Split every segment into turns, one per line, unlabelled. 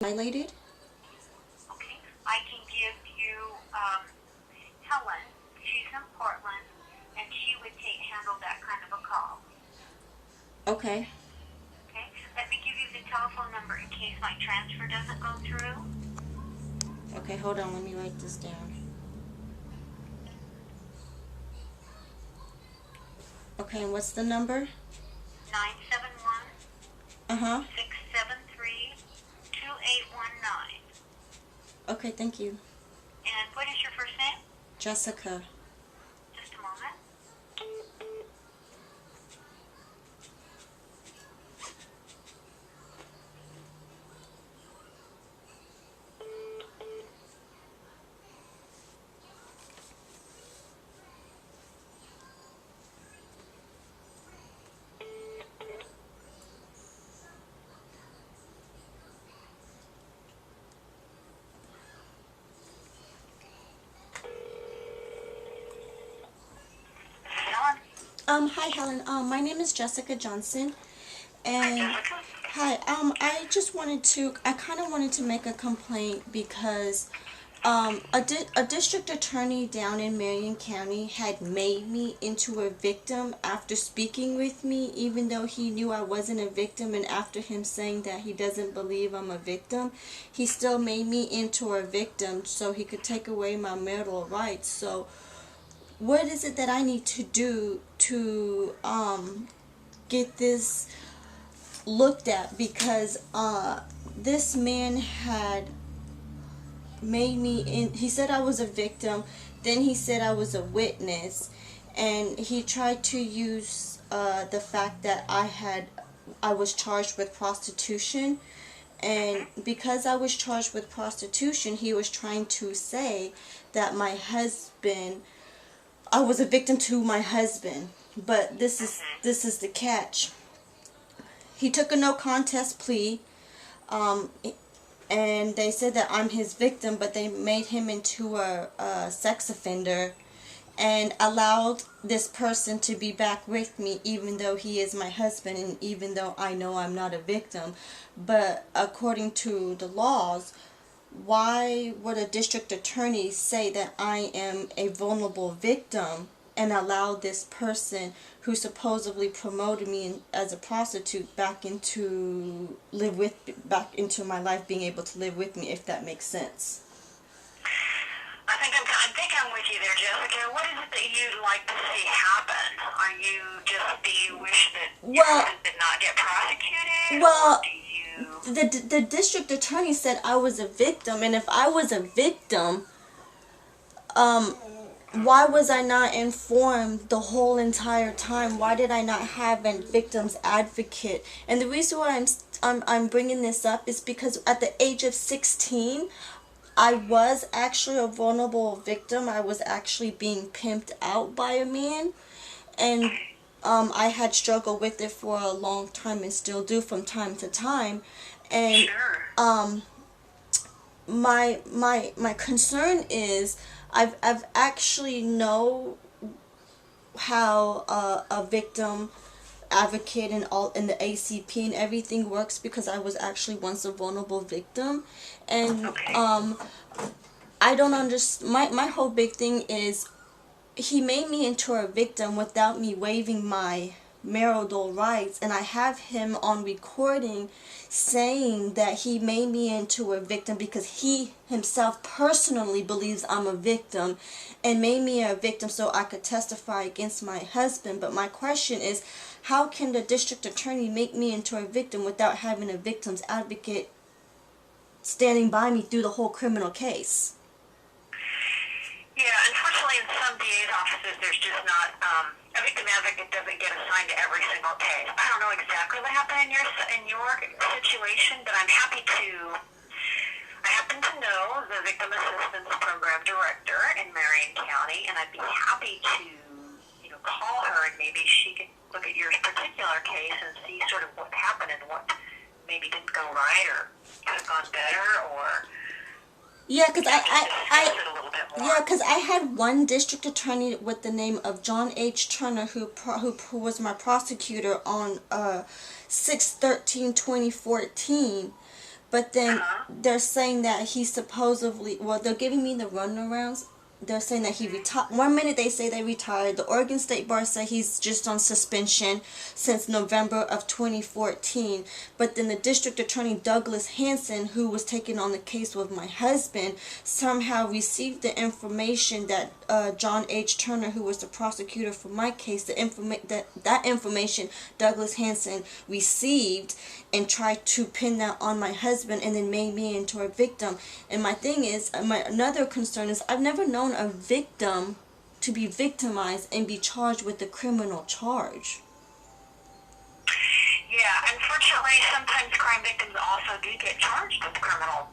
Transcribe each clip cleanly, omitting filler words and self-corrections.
violated.
Okay, I can give you Helen. She's in Portland, and she would handle that kind of a call.
Okay.
Okay, let me give you the telephone number in case my transfer doesn't go through.
Okay, hold on. Let me write this down. Okay, and what's the number?
971
Uh-huh.
673 2819.
Okay, thank you.
And what is your first name?
Jessica.
Just a moment. Helen?
Hi, Helen. My name is Jessica Johnson,
Hi,
and
Jessica.
hi. I kind of wanted to make a complaint because, a district attorney down in Marion County had made me into a victim after speaking with me, even though he knew I wasn't a victim, and after him saying that he doesn't believe I'm a victim, he still made me into a victim so he could take away my marital rights. So, what is it that I need to do to get this looked at? Because this man had made me in. He said I was a victim, then he said I was a witness, and he tried to use the fact that I was charged with prostitution. And because I was charged with prostitution, he was trying to say that I was a victim to my husband. But this is the catch. He took a no contest plea, um, and they said that I'm his victim, but they made him into a sex offender and allowed this person to be back with me, even though he is my husband and even though I know I'm not a victim. But according to the laws, why would a district attorney say that I am a vulnerable victim and allow this person who supposedly promoted me as a prostitute back into my life, being able to live with me, if that makes sense?
I think I'm with you there, Jessica. What is it that you'd like to see happen? Do you wish that your husband did not get prosecuted?
Well,
or do you...
the district attorney said I was a victim, and if I was a victim, why was I not informed the whole entire time? Why did I not have a victim's advocate? And the reason why I'm bringing this up is because at the age of 16, I was actually a vulnerable victim. I was actually being pimped out by a man, and I had struggled with it for a long time and still do from time to time. And
Sure.
my concern is I've actually know how a victim advocate and all in the ACP and everything works, because I was actually once a vulnerable victim. And
Okay.
I don't understand. My whole big thing is he made me into a victim without me waiving my marital rights, and I have him on recording saying that he made me into a victim because he himself personally believes I'm a victim and made me a victim so I could testify against my husband. But my question is, how can the district attorney make me into a victim without having a victim's advocate standing by me through the whole criminal case?
Yeah, unfortunately, in some DA's offices, there's just not, a victim advocate doesn't get assigned to every single case. I don't know exactly what happened in your situation, but I happen to know the Victim Assistance Program Director in Marion County, and I'd be happy to, call her, and maybe she could look at your particular case and see sort of what happened and what maybe didn't go right or could have gone better, or...
Yeah, because
I
I had one district attorney with the name of John H. Turner who was my prosecutor on 6/13/2014, But then
Uh-huh.
they're saying that he supposedly, well, they're giving me the runarounds. They're saying that he retired. One minute they say they retired. The Oregon State Bar say he's just on suspension since November of 2014. But then the district attorney Douglas Hanson, who was taking on the case with my husband, somehow received the information that John H. Turner, who was the prosecutor for my case, that information Douglas Hanson received and tried to pin that on my husband and then made me into a victim. And my thing is, another concern is I've never known a victim to be victimized and be charged with a criminal charge.
Yeah, unfortunately, sometimes crime victims also do get charged with criminal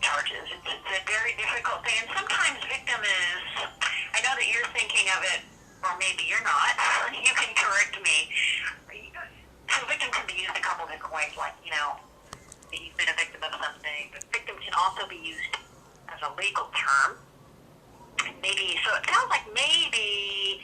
charges. It's a very difficult thing, and sometimes victim is, I know that you're thinking of it, or maybe you're not, you can correct me. So victim can be used a couple different ways, like, you've been a victim of something, but victim can also be used as a legal term. Maybe, so it sounds like maybe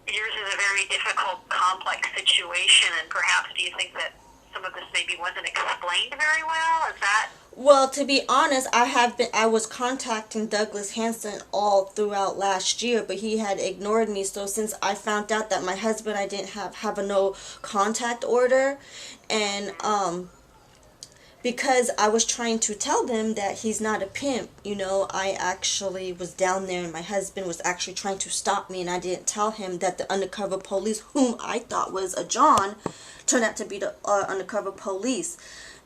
yours is a very difficult, complex situation, and perhaps do you think that some of this maybe wasn't explained very well? Is that?
Well, to be honest, I was contacting Douglas Hanson all throughout last year, but he had ignored me. So since I found out that my husband, I didn't have a no contact order, and because I was trying to tell them that he's not a pimp, I actually was down there and my husband was actually trying to stop me, and I didn't tell him that the undercover police, whom I thought was a John, turned out to be the undercover police.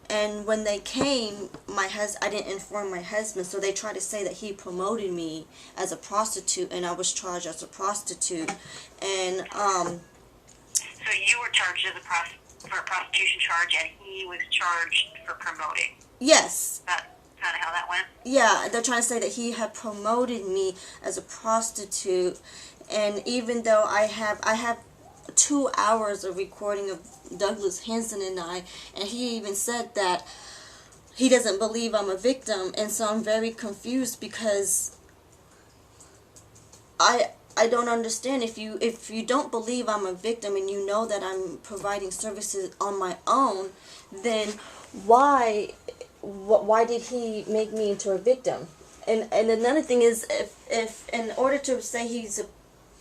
And when they came, I didn't inform my husband, so they tried to say that he promoted me as a prostitute, and I was charged as a prostitute. And
So you were charged as for a prostitution charge, and he was charged for promoting.
yes,
That's kind of how that went.
yeah, they're trying to say that he had promoted me as a prostitute, and even though I have 2 hours of recording of Douglas Hanson and I, and he even said that he doesn't believe I'm a victim, and so I'm very confused because I don't understand. If you don't believe I'm a victim and you know that I'm providing services on my own, then why did he make me into a victim? And another thing is, if in order to say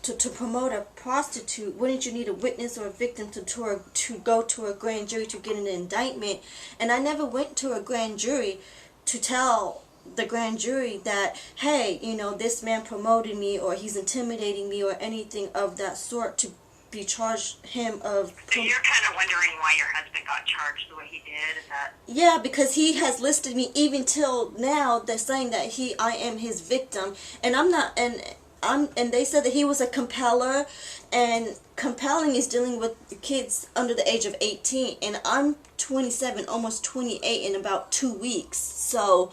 to promote a prostitute, wouldn't you need a witness or a victim to go to a grand jury to get an indictment? And I never went to a grand jury to tell the grand jury that, hey, this man promoted me, or he's intimidating me, or anything of that sort, to be charged him of.
So you're kind of wondering why your husband got charged the way he did? Is that?
Yeah, because he has listed me even till now. They're saying that I am his victim, and I'm not. And they said that he was a compeller, and compelling is dealing with kids under the age of 18, and I'm 27, almost 28 in about 2 weeks. So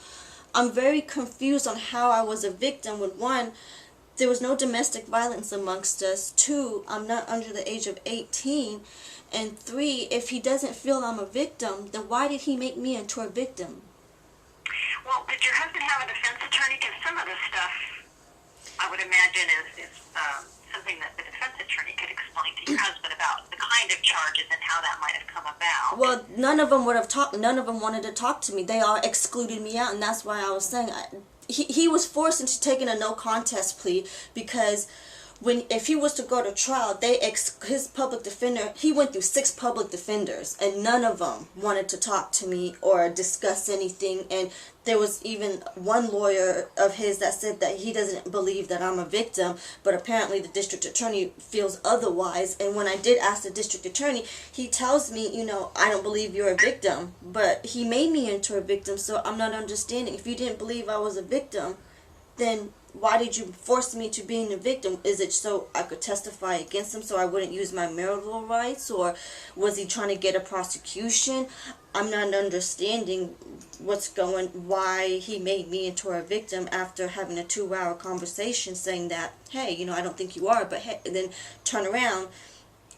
I'm very confused on how I was a victim when, one, there was no domestic violence amongst us, two, I'm not under the age of 18, and three, if he doesn't feel I'm a victim, then why did he make me into a victim?
Well, did your husband have a defense attorney? Because some of this stuff, I would imagine, is something that the defense attorney could explain to your husband about the kind of charges and how that might have come about.
Well, none of them would have talked. None of them wanted to talk to me. They all excluded me out, and that's why I was saying he was forced into taking a no contest plea, because if he was to go to trial, his public defender, he went through 6 public defenders, and none of them wanted to talk to me or discuss anything. And there was even one lawyer of his that said that he doesn't believe that I'm a victim, but apparently the district attorney feels otherwise. And when I did ask the district attorney, he tells me, I don't believe you're a victim, but he made me into a victim. So I'm not understanding. If you didn't believe I was a victim, then why did you force me to being a victim? Is it so I could testify against him so I wouldn't use my marital rights? Or was he trying to get a prosecution? I'm not understanding why he made me into a victim after having a 2-hour conversation saying that, hey, I don't think you are, but hey, and then turn around,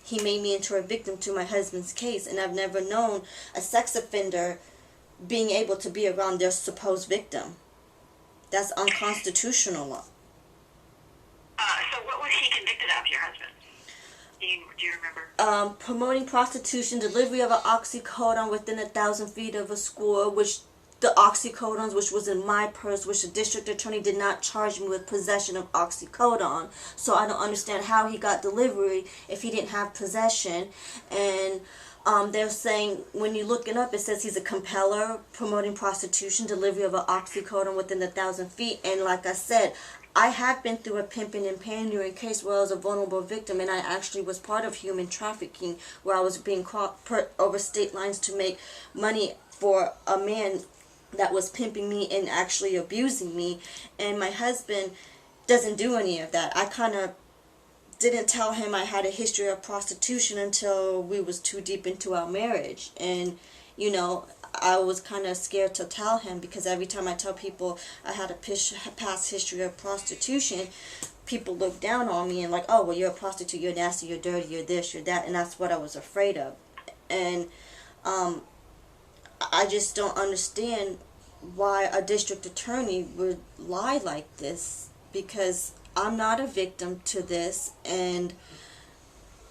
he made me into a victim to my husband's case. And I've never known a sex offender being able to be around their supposed victim. That's unconstitutional law.
So what was he convicted of, your husband? Do you remember?
Promoting prostitution, delivery of an oxycodone within 1,000 feet of a school, which the oxycodone, which was in my purse, which the district attorney did not charge me with possession of oxycodone. So I don't understand how he got delivery if he didn't have possession. And they're saying, when you look it up, it says he's a compeller, promoting prostitution, delivery of an oxycodone within 1,000 feet. And like I said, I have been through a pimping and pandering case where I was a vulnerable victim, and I actually was part of human trafficking, where I was being put over state lines to make money for a man that was pimping me and actually abusing me. And my husband doesn't do any of that. I kind of didn't tell him I had a history of prostitution until we was too deep into our marriage. And you know, I was kind of scared to tell him, because every time I tell people I had a past history of prostitution, people look down on me and like, oh, well, you're a prostitute, you're nasty, you're dirty, you're this, you're that. And that's what I was afraid of. And I just don't understand why a district attorney would lie like this, because I'm not a victim to this, and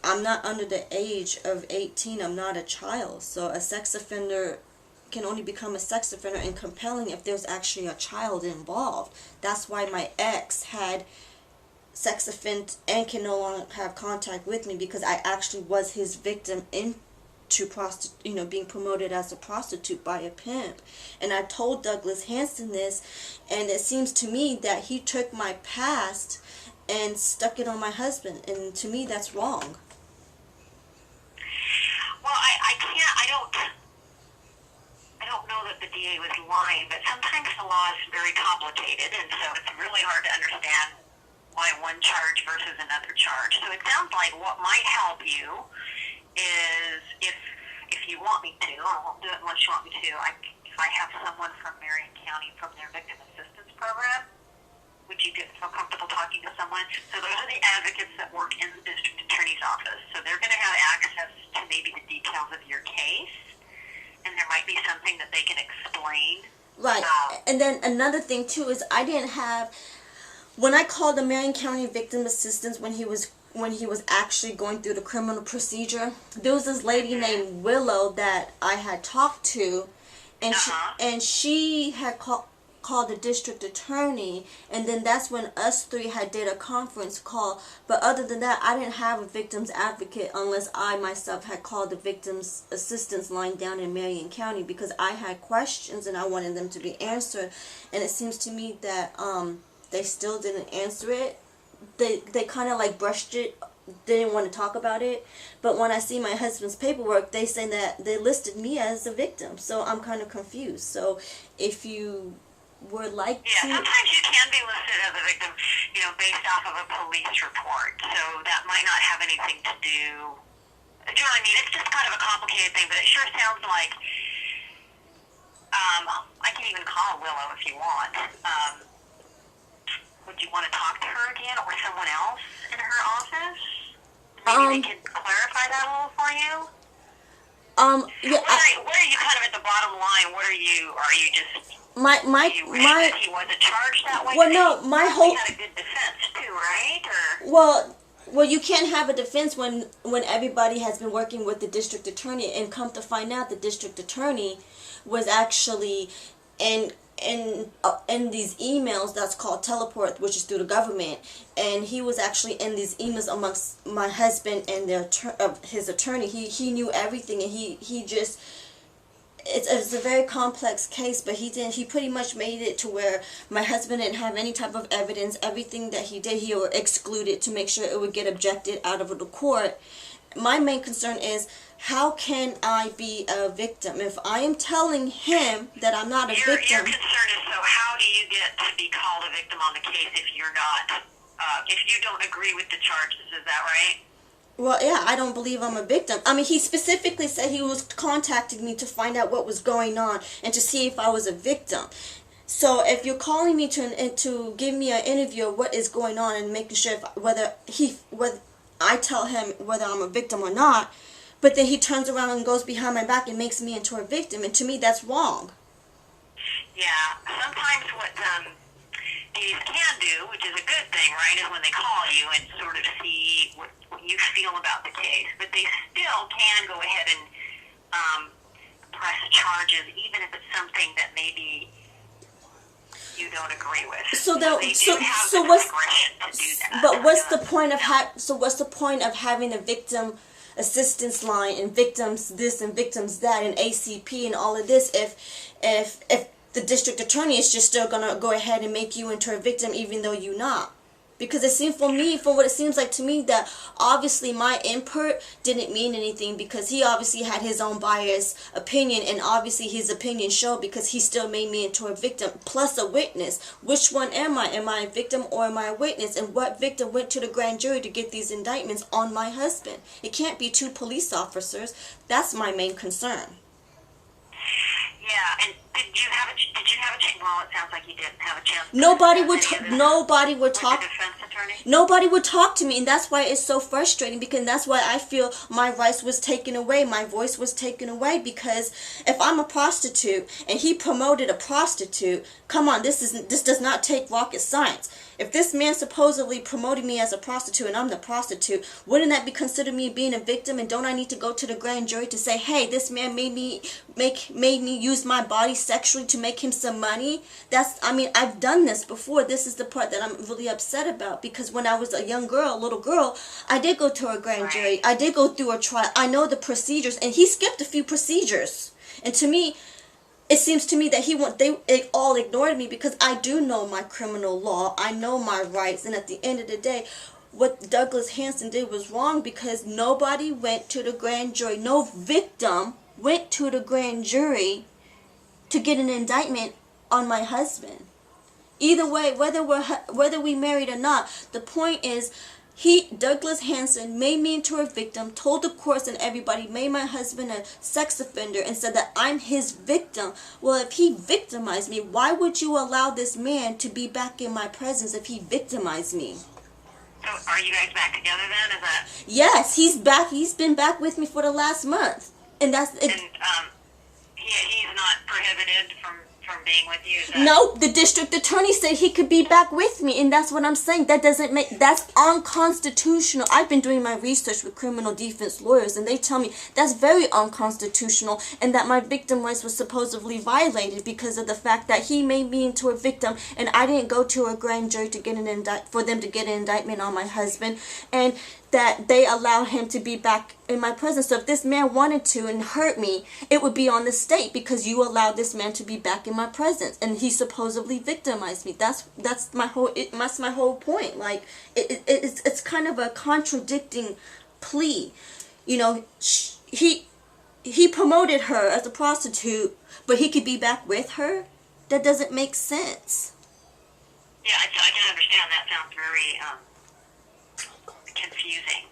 I'm not under the age of 18. I'm not a child. So a sex offender can only become a sex offender and compelling if there's actually a child involved. That's why my ex had sex offend and can no longer have contact with me, because I actually was his victim into being promoted as a prostitute by a pimp. And I told Douglas Hanson this, and it seems to me that he took my past and stuck it on my husband, and to me that's wrong.
Well, I don't know that the DA was lying, but sometimes the law is very complicated, and so it's really hard to understand why one charge versus another charge. So it sounds like what might help you is, if you want me to, I won't do it unless you want me to, if I have someone from Marion County from their victim assistance program, would you feel comfortable talking to someone? So those are the advocates that work in the district attorney's office. So they're going to have access to maybe the details of your case, and there might be something that they can explain.
Right. And then another thing too is, I didn't have, when I called the Marion County Victim Assistance when he was actually going through the criminal procedure, there was this lady named Willow that I had talked to, and she had called the district attorney, and then that's when us three had did a conference call. But other than that, I didn't have a victim's advocate unless I myself had called the victim's assistance line down in Marion County, because I had questions and I wanted them to be answered. And it seems to me that they still didn't answer it. They kind of like brushed it, didn't want to talk about it. But when I see my husband's paperwork, they say that they listed me as a victim. So I'm kind of confused. So if you were like to...
Yeah, sometimes you can be listed as a victim, based off of a police report. So that might not have anything to do... Do you know what I mean? It's just kind of a complicated thing, but it sure sounds like... I can even call Willow if you want. Would you want to talk to her again, or someone else in her office? Maybe they can clarify that a little for you?
Yeah.
What are you kind of at the bottom line? What are you just... he wasn't charged that way?
Well, no, my whole...
He had a good defense too, right? Or...
Well, you can't have a defense when everybody has been working with the district attorney, and come to find out the district attorney was actually in these emails that's called teleport, which is through the government, and he was actually in these emails amongst my husband and his attorney. He knew everything, and he just... It's a very complex case, but he pretty much made it to where my husband didn't have any type of evidence. Everything that he did, he would exclude it to make sure it would get objected out of the court. My main concern is, how can I be a victim if I am telling him that I'm not a victim?
Your concern is, so how do you get to be called a victim on the case if you're not, if you don't agree with the charges? Is that right?
Well, yeah, I don't believe I'm a victim. I mean, he specifically said he was contacting me to find out what was going on and to see if I was a victim. So if you're calling me to give me an interview of what is going on and making sure whether I tell him whether I'm a victim or not, but then he turns around and goes behind my back and makes me into a victim, and to me that's wrong.
Yeah, sometimes what DAs can do, which is a good thing, right, is when they call you and sort of see what you feel about the case, but they still can go ahead and press charges, even if it's something that maybe you don't agree with.
So
they
that
do
so
have
so
the
what's
discretion to do that.
but what's the point of what's the point of having a victim assistance line and victims this and victims that and ACP and all of this if the district attorney is just still gonna go ahead and make you into a victim even though you're not? Because it seems from what it seems like to me, that obviously my input didn't mean anything, because he obviously had his own biased opinion, and obviously his opinion showed, because he still made me into a victim plus a witness. Which one am I? Am I a victim or am I a witness? And what victim went to the grand jury to get these indictments on my husband? It can't be 2 police officers. That's my main concern.
Yeah, and did you have a chance? Well, it sounds like you didn't have a chance.
Nobody would
with
talk.
the defense attorney?
Nobody would talk to me, and that's why it's so frustrating, because that's why I feel my rights was taken away, my voice was taken away, because if I'm a prostitute and he promoted a prostitute, come on, this does not take rocket science. If this man supposedly promoted me as a prostitute and I'm the prostitute, wouldn't that be considered me being a victim? And don't I need to go to the grand jury to say, hey, this man made me use my body sexually to make him some money? I've done this before. This is the part that I'm really upset about, because when I was a little girl, I did go to a grand jury. I did go through a trial. I know the procedures, and he skipped a few procedures. And to me, it seems to me that they all ignored me, because I do know my criminal law. I know my rights. And at the end of the day, what Douglas Hanson did was wrong, because nobody went to the grand jury. No victim went to the grand jury to get an indictment on my husband. Either way, whether we married or not, the point is, Douglas Hanson, made me into a victim, told the courts and everybody, made my husband a sex offender, and said that I'm his victim. Well, if he victimized me, why would you allow this man to be back in my presence if he victimized me?
So are you guys back together then? Is that?
Yes, he's back. He's been back with me for the last month. And that's it.
And he's not prohibited from being with you?
No, the district attorney said he could be back with me, and that's what I'm saying. That's unconstitutional. I've been doing my research with criminal defense lawyers, and they tell me that's very unconstitutional, and that my victim rights was supposedly violated because of the fact that he made me into a victim, and I didn't go to a grand jury to get for them to get an indictment on my husband, and that they allow him to be back in my presence. So if this man wanted to and hurt me, it would be on the state, because you allowed this man to be back in my presence, and he supposedly victimized me. That's my whole point. Like it's kind of a contradicting plea. You know, he promoted her as a prostitute, but he could be back with her. That doesn't make sense.
Yeah, I can understand. That sounds very confusing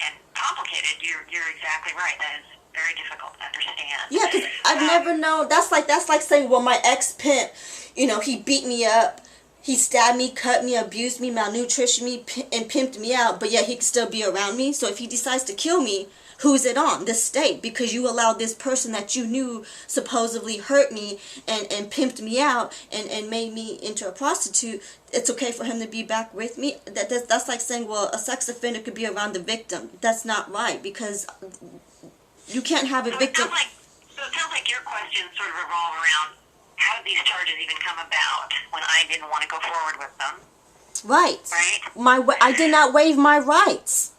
and complicated. You're exactly right. That is very difficult to understand.
Yeah, because I've never known. That's like saying, well, my ex-pimp, he beat me up, he stabbed me, cut me, abused me, malnutritioned me, and pimped me out, but yet he could still be around me. So if he decides to kill me, who's it on? The state, because you allowed this person that you knew supposedly hurt me and pimped me out and made me into a prostitute. It's okay for him to be back with me. That's like saying, well, a sex offender could be around the victim. That's not right, because you can't have a victim.
So it sounds like your questions sort of revolve around, how did these charges even come about when I didn't want to go forward with them?
Right.
Right?
I did not waive my rights.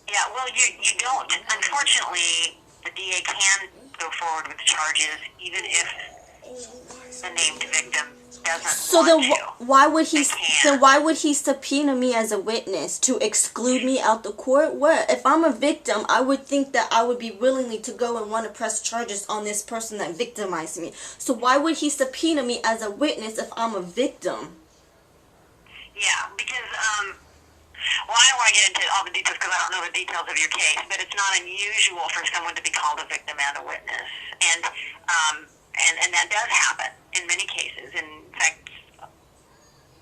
Yeah, well, you don't. Unfortunately, the DA can go forward with charges even if the named victim doesn't
So
want
then
to.
why would he subpoena me as a witness to exclude me out the court? What if I'm a victim? I would think that I would be willingly to go and want to press charges on this person that victimized me. So why would he subpoena me as a witness if I'm a victim?
Yeah, because well, I don't want to get into all the details because I don't know the details of your case, but it's not unusual for someone to be called a victim and a witness, and that does happen in many cases. In fact,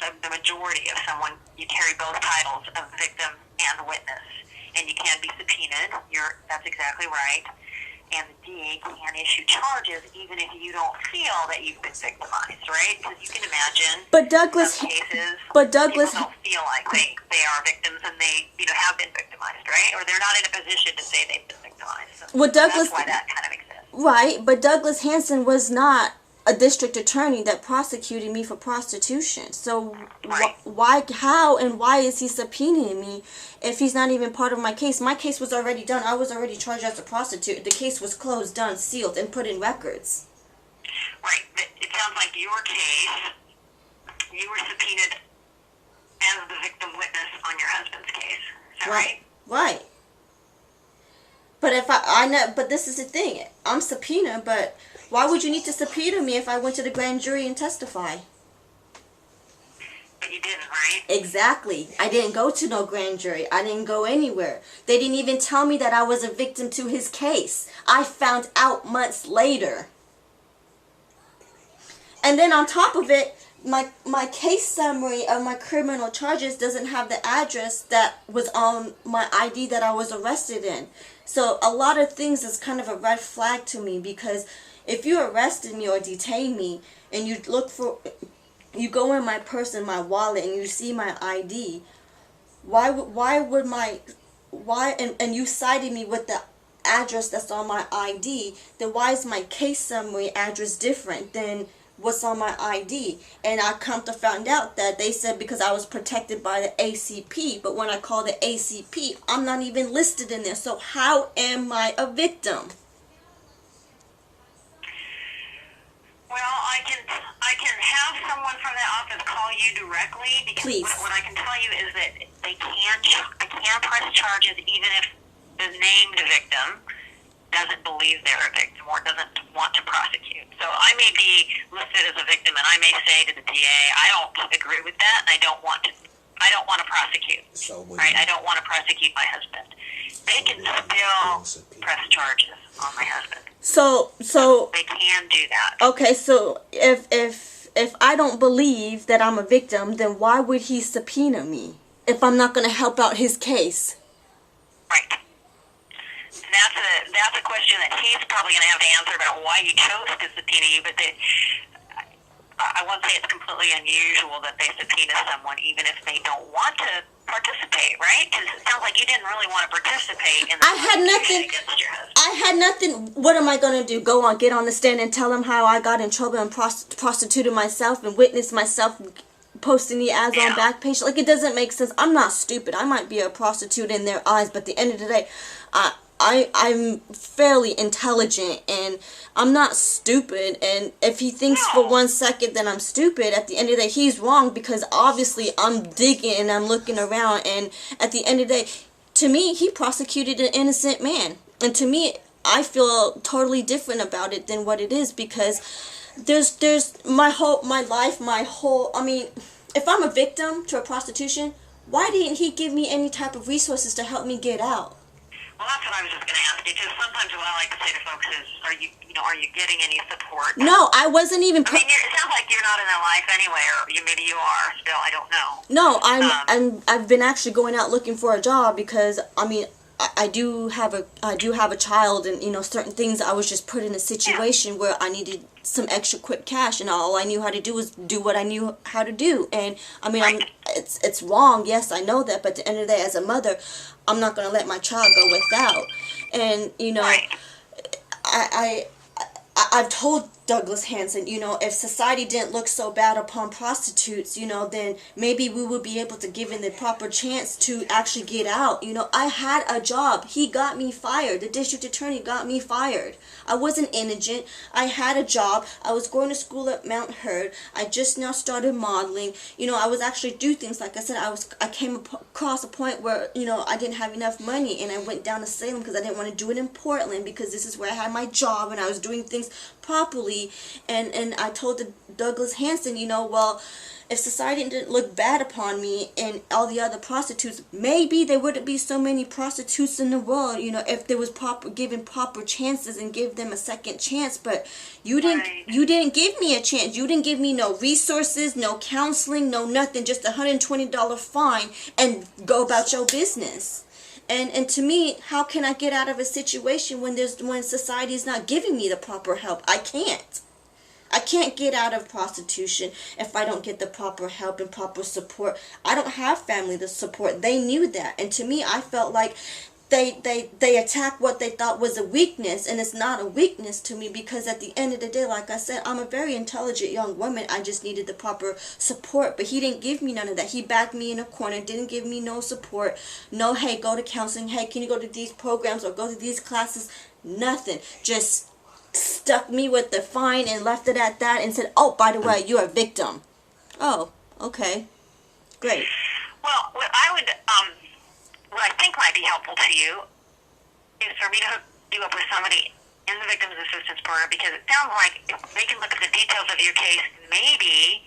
the majority of someone, you carry both titles of victim and witness, and you can be subpoenaed. That's exactly right. and the DA can issue charges even if you don't feel that you've been victimized, right? Because you can imagine some cases people don't feel like they are victims and they have been victimized, right? Or they're not in a position to say they've been victimized. So that's why that kind of exists.
Right, but Douglas Hanson was not a district attorney that prosecuted me for prostitution. So how and why is he subpoenaing me if he's not even part of my case? My case was already done. I was already charged as a prostitute. The case was closed, done, sealed, and put in records.
Right, but it sounds like your case, you were subpoenaed as the victim witness on your husband's case. Is that right?
Right. But if I know, but this is the thing. I'm subpoenaed, but why would you need to subpoena me if I went to the grand jury and testify?
But you didn't, right?
Exactly. I didn't go to no grand jury. I didn't go anywhere. They didn't even tell me that I was a victim to his case. I found out months later. And then on top of it, my case summary of my criminal charges doesn't have the address that was on my ID that I was arrested in. So a lot of things is kind of a red flag to me, because if you arrested me or detain me and you go in my purse and my wallet and you see my ID, and you cited me with the address that's on my ID, then why is my case summary address different than what's on my ID? And I come to find out that they said because I was protected by the ACP, but when I call the ACP, I'm not even listed in there. So how am I a victim?
Well, I can have someone from the office call you directly, because
Please.
What I can tell you is that I can press charges even if the named victim doesn't believe they're a victim or doesn't want to prosecute. So I may be listed as a victim, and I may say to the DA, I don't agree with that, and I don't want to prosecute. Right? I don't want to prosecute my husband. They can still press charges on my husband.
So
they can do that.
Okay, so if I don't believe that I'm a victim, then why would he subpoena me if I'm not going to help out his case?
Right. That's a question that he's probably going to have to answer about why he chose to subpoena you, but I won't say it's completely unusual that they subpoena someone even if they don't want to participate, right? Because it sounds like you didn't really want to participate in the prosecution against your husband.
I had nothing. What am I going to do? Get on the stand and tell him how I got in trouble and prostituted myself and witnessed myself posting the ads on Backpage? Like, it doesn't make sense. I'm not stupid. I might be a prostitute in their eyes, but at the end of the day, I'm fairly intelligent and I'm not stupid. And if he thinks for 1 second that I'm stupid, at the end of the day, he's wrong, because obviously I'm digging and I'm looking around, and at the end of the day, to me, he prosecuted an innocent man. And to me, I feel totally different about it than what it is, because there's I mean, if I'm a victim to a prostitution, why didn't he give me any type of resources to help me get out?
Well, that's what I was just going to ask you, because sometimes what I like to say to folks is, are you getting any support?
No, I wasn't even.
I mean, it sounds like you're not in their life anyway, or maybe you are still. I don't know.
No, I've been actually going out looking for a job, because I mean, I do have a child, and certain things. I was just put in a situation where I needed some extra quick cash, and all I knew how to do was do what I knew how to do. And I mean, it's wrong. Yes, I know that. But at the end of the day, as a mother, I'm not going to let my child go without. And I've told Douglas Hanson, if society didn't look so bad upon prostitutes, then maybe we would be able to give him the proper chance to actually get out. I had a job. He got me fired. The district attorney got me fired. I wasn't indigent. I had a job. I was going to school at Mount Heard. I just now started modeling. I was actually do things. Like I said, I came across a point where, I didn't have enough money, and I went down to Salem because I didn't want to do it in Portland, because this is where I had my job and I was doing things properly. And I told Douglas Hanson, well, if society didn't look bad upon me and all the other prostitutes, maybe there wouldn't be so many prostitutes in the world, if there was given proper chances and give them a second chance. But you didn't give me a chance. You didn't give me no resources, no counseling, no nothing, just $120 fine and go about your business. And to me, how can I get out of a situation when society is not giving me the proper help? I can't. I can't get out of prostitution if I don't get the proper help and proper support. I don't have family to support. They knew that. And to me, I felt like they attacked what they thought was a weakness, and it's not a weakness to me, because at the end of the day, like I said, I'm a very intelligent young woman. I just needed the proper support, but he didn't give me none of that. He backed me in a corner, didn't give me no support, no, hey, go to counseling, hey, can you go to these programs or go to these classes? Nothing. Just stuck me with the fine and left it at that and said, oh, by the way, you're a victim. Oh, okay, great.
Well, what I think might be helpful to you is for me to hook you up with somebody in the Victims Assistance Program, because it sounds like if they can look at the details of your case, maybe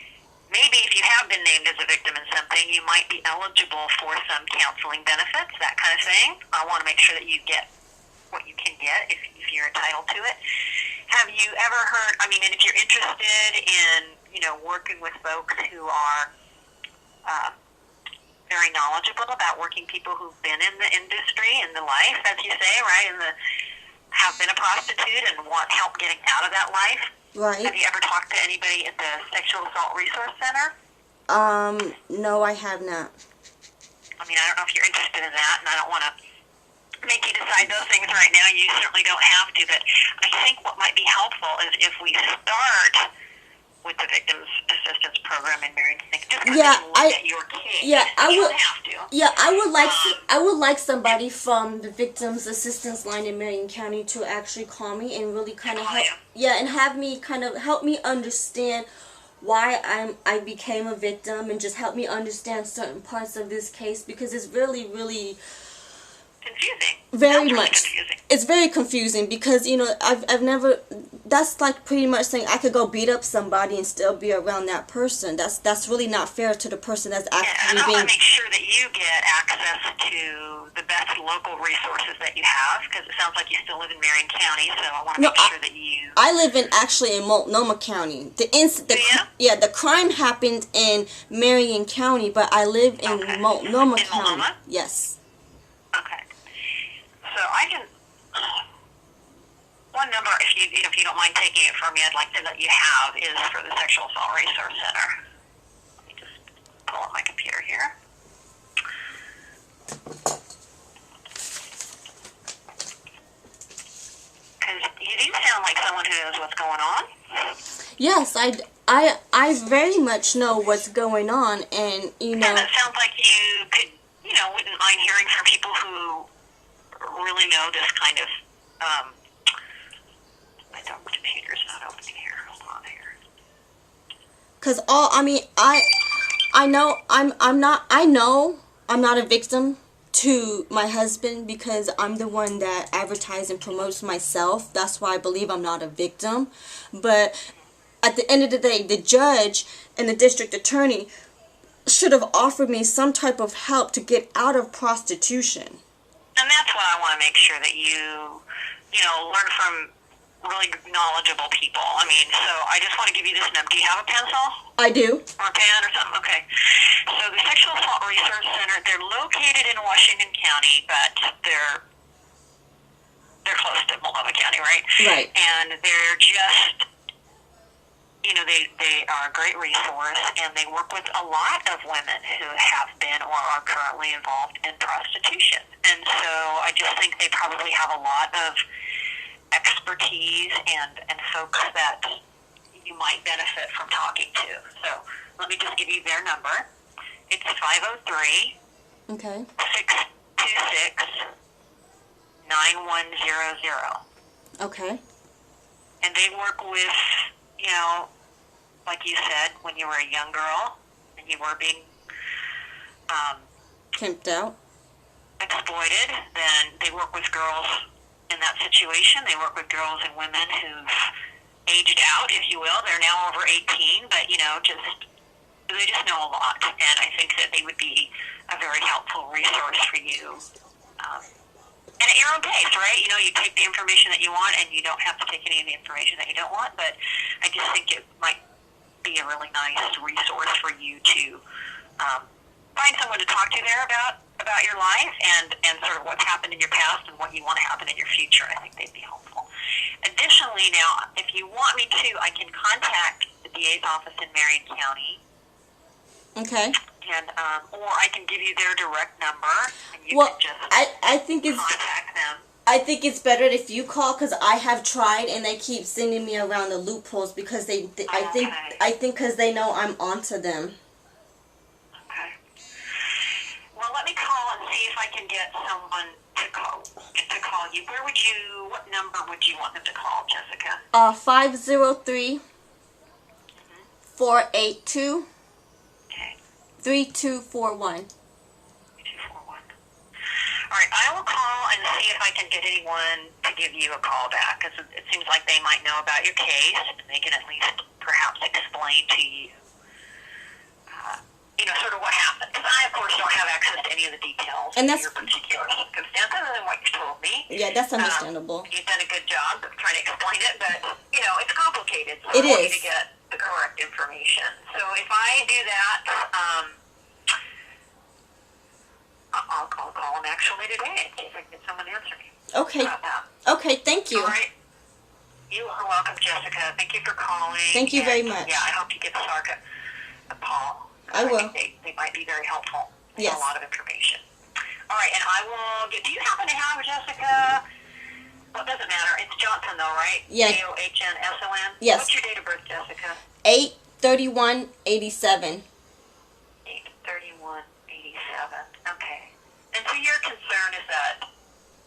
if you have been named as a victim in something, you might be eligible for some counseling benefits, that kind of thing. I want to make sure that you get what you can get if you're entitled to it. Have you ever heard, and if you're interested in, working with folks who are very knowledgeable about working people who've been in the industry, in the life, as you say, right, have been a prostitute and want help getting out of that life.
Right.
Have you ever talked to anybody at the Sexual Assault Resource Center?
No, I have not.
I don't know if you're interested in that, and I don't want to make you decide those things right now. You certainly don't have to, but I think what might be helpful is if we start with the Victims Assistance Program in Marion County, just look at your case.
Yeah,
you don't have to.
Yeah, I would like somebody from the Victims Assistance line in Marion County to actually call me and really kind of help. Yeah, and have me kind of help me understand why I became a victim, and just help me understand certain parts of this case, because it's really, really
confusing.
Very
Sounds
much.
Really confusing.
It's very confusing, because I've never. That's like pretty much saying I could go beat up somebody and still be around that person. That's really not fair to the person that's actually
and I
being.
want to make sure that you get access to the best local resources that you have, because it sounds like you still live in Marion County, so I want to make sure that you.
I live actually in Multnomah County. The crime happened in Marion County, but I live in Multnomah County.
Multnomah?
Yes.
Okay. So I can. One number, if you don't mind taking it from me, I'd like to let you have is for the Sexual Assault Resource Center. Let me just pull up my computer here. Because you do sound like someone who knows what's going on.
Yes, I very much know what's going on, and
And it sounds like you could, wouldn't mind hearing from people who really know this kind of. My computer's not opening here. Hold on here.
Because I know I'm not a victim to my husband, because I'm the one that advertises and promotes myself. That's why I believe I'm not a victim. But at the end of the day, the judge and the district attorney should have offered me some type of help to get out of prostitution.
And that's why I want to make sure that you learn from really knowledgeable people. So I just want to give you this number. Do you have a pencil?
I do.
Or a pen or something? Okay. So the Sexual Assault Resource Center, they're located in Washington County, but they're close to Multnomah County, right?
Right.
And they're just, they are a great resource, and they work with a lot of women who have been or are currently involved in prostitution. And so I just think they probably have a lot of expertise and folks that you might benefit from talking to. So let me just give you their number. It's 503
Okay.
626 9100.
Okay.
And they work with, like you said, when you were a young girl and you were being
Pimped out.
exploited, then they work with girls in that situation. They work with girls and women who've aged out, if you will. They're now over 18, but, they just know a lot. And I think that they would be a very helpful resource for you. And at your own pace, right? You take the information that you want, and you don't have to take any of the information that you don't want, but I just think it might be a really nice resource for you to find someone to talk to there about about your life and sort of what's happened in your past and what you want to happen in your future. I think they'd be helpful. Additionally, now, if you want me to, I can contact the DA's office in Marion County.
Okay.
And or I can give you their direct number, and you
Well,
can just
I think it's
contact them.
I think it's better if you call, because I have tried and they keep sending me around the loopholes because I think because they know I'm onto them.
Okay. Well, let me call and see if I can get someone to call you. What number would you want them to call, Jessica?
503 482
Okay.
3241.
241. All right, I will call and see if I can get anyone to give you a call back, because it seems like they might know about your case, and they can at least perhaps explain to you, sort of what happened. Because I, of course, don't have access to any of the details
And
of
that's-
your particular circumstance other than what you told me.
Yeah, that's understandable.
You've done a good job of trying to explain it, but, it's complicated, so
It
I want
is.
you to get the correct information. So if I do that, I'll call them actually today and see if I can get someone to answer me.
Okay.
How about that?
Okay, thank you.
All right. You are welcome, Jessica. Thank you for calling.
Thank you very much.
Yeah, I hope you get Sarka a call.
I will.
think they might be very helpful. They
Yes.
have a lot of information. All right, and I will get, do you happen to have, Jessica, well, it doesn't matter. It's Johnson, though, right?
Yeah.
Johnsson?
Yes.
What's your date of birth, Jessica?
8/31/87.
8/31/87. Okay. And so your concern is that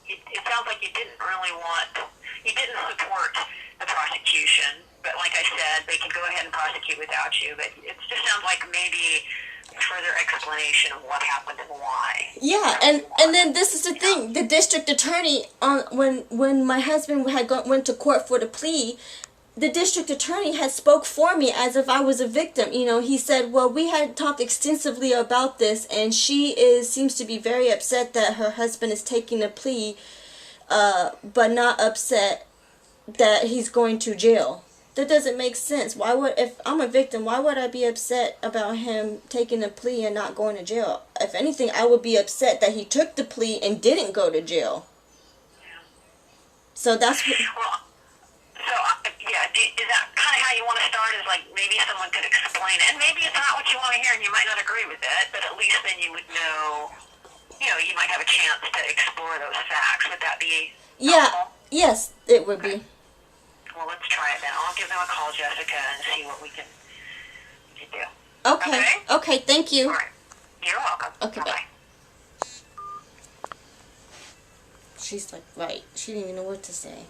it sounds like you didn't support the prosecution, but like I said, they can go ahead and prosecute without you, but it just sounds like maybe further explanation of what happened and why.
Yeah, and then this is the thing. The district attorney, when my husband went to court for the plea, the district attorney had spoke for me as if I was a victim. He said, well, we had talked extensively about this, and she seems to be very upset that her husband is taking a plea, but not upset that he's going to jail. That doesn't make sense. If I'm a victim, why would I be upset about him taking a plea and not going to jail? If anything, I would be upset that he took the plea and didn't go to jail.
Yeah.
So that's what...
Well, is that kind of how you want to start? Is like maybe someone could explain it, and maybe it's not what you want to hear, and you might not agree with it, but at least then you would know. You might have a chance to explore those facts. Would that be helpful?
Yes, it would be.
Well, let's try it then. I'll give them a call, Jessica, and see what we can do.
Okay, thank you.
All right. You're welcome.
Okay, bye.
Bye-bye.
She's like, right. She didn't even know what to say.